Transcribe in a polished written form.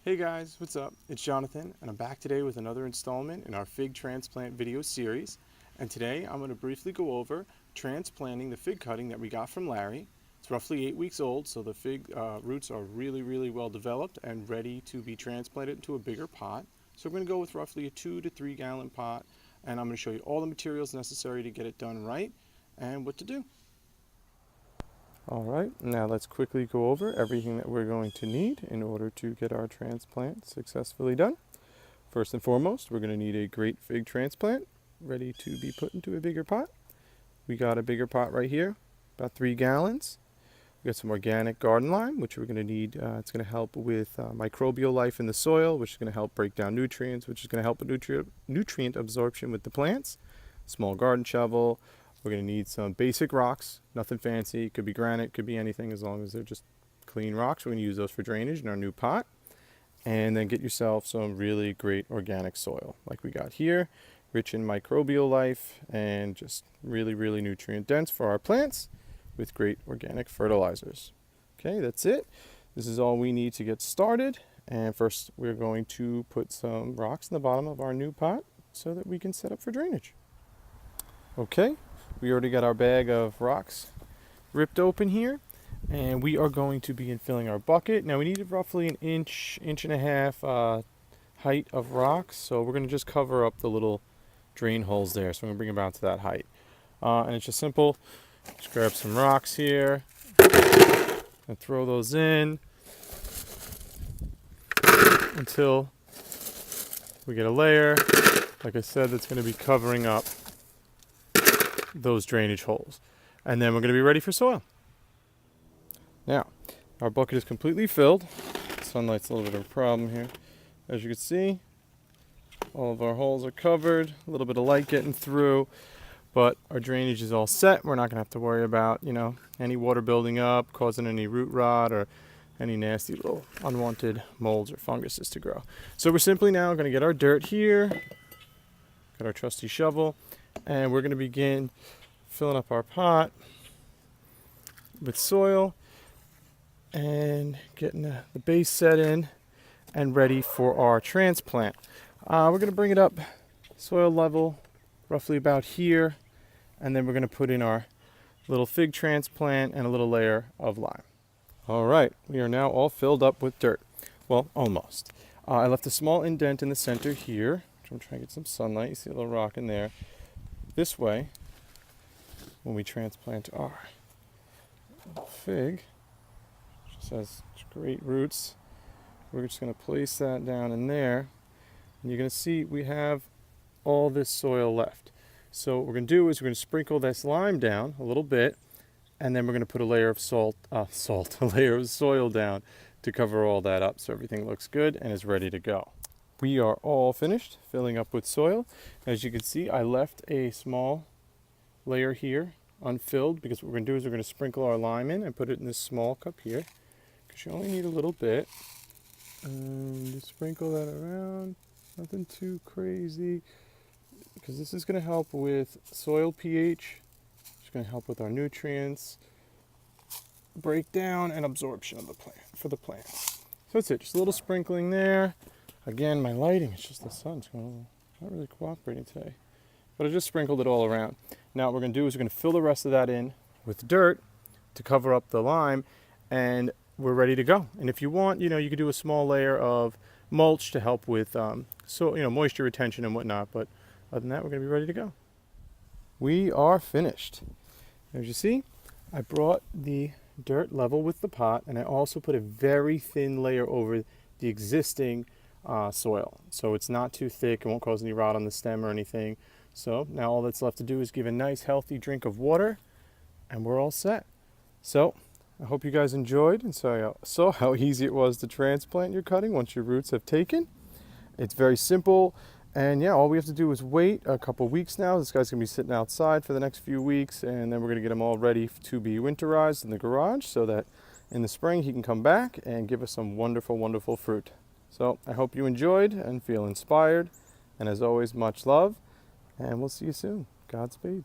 Hey guys, what's up? It's Jonathan, and I'm back today with another installment in our fig transplant video series. And today I'm going to briefly go over transplanting the fig cutting that we got from Larry. It's roughly 8 weeks old, so the fig roots are really well developed and ready to be transplanted into a bigger pot. So we're going to go with roughly a 2 to 3 gallon pot, and I'm going to show you all the materials necessary to get it done right and what to do. Alright, now let's quickly go over everything that we're going to need in order to get our transplant successfully done. First and foremost, we're going to need a great fig transplant ready to be put into a bigger pot. We got a bigger pot right here, about 3 gallons. We got some organic garden lime, which we're going to need. It's going to help with microbial life in the soil, which is going to help break down nutrients, which is going to help with nutrient absorption with the plants. Small garden shovel. We're going to need some basic rocks, nothing fancy. It could be granite, could be anything as long as they're just clean rocks. We're going to use those for drainage in our new pot. And then get yourself some really great organic soil like we got here, rich in microbial life and just really nutrient dense for our plants with great organic fertilizers. Okay, that's it. This is all we need to get started. And first we're going to put some rocks in the bottom of our new pot so that we can set up for drainage. Okay. We already got our bag of rocks ripped open here, and we are going to begin filling our bucket. Now we need roughly an inch and a half height of rocks, so we're going to just cover up the little drain holes there. So I'm going to bring them about to that height. And it's just simple. Just grab some rocks here and throw those in until we get a layer, like I said, that's going to be covering up those drainage holes. And then we're going to be ready for soil. Now, our bucket is completely filled. Sunlight's a little bit of a problem here. As you can see, all of our holes are covered, a little bit of light getting through, but our drainage is all set. We're not going to have to worry about, any water building up, causing any root rot or any nasty little unwanted molds or funguses to grow. So we're simply now going to get our dirt here, got our trusty shovel, and we're going to begin filling up our pot with soil and getting the base set in and ready for our transplant. We're going to bring it up soil level roughly about here, and then we're going to put in our little fig transplant and a little layer of lime. All right, we are now all filled up with dirt. Well, almost. I left a small indent in the center here, which I'm trying to get some sunlight. You see a little rock in there. This way, when we transplant our fig, which has great roots, we're just going to place that down in there. And you're going to see we have all this soil left. So what we're going to do is we're going to sprinkle this lime down a little bit, and then we're going to put a layer of a layer of soil down to cover all that up so everything looks good and is ready to go. We are all finished filling up with soil. As you can see, I left a small layer here unfilled because what we're going to do is we're going to sprinkle our lime in and put it in this small cup here because you only need a little bit. And just sprinkle that around, nothing too crazy, because this is going to help with soil pH. It's going to help with our nutrients, breakdown, and absorption of the plant for the plants. So that's it, just a little sprinkling there. Again, my lighting, it's just the sun's not really cooperating today. But I just sprinkled it all around. Now what we're going to do is we're going to fill the rest of that in with dirt to cover up the lime, and we're ready to go. And if you want, you could do a small layer of mulch to help with moisture retention and whatnot. But other than that, we're going to be ready to go. We are finished. As you see, I brought the dirt level with the pot, and I also put a very thin layer over the existing soil, so it's not too thick. It won't cause any rot on the stem or anything. So now all that's left to do is give a nice healthy drink of water, and we're all set. So I hope you guys enjoyed and saw how easy it was to transplant your cutting once your roots have taken. It's very simple, and all we have to do is wait a couple weeks now. This guy's gonna be sitting outside for the next few weeks, and then we're gonna get him all ready to be winterized in the garage so that in the spring he can come back and give us some wonderful fruit. So I hope you enjoyed and feel inspired. And as always, much love. And we'll see you soon. Godspeed.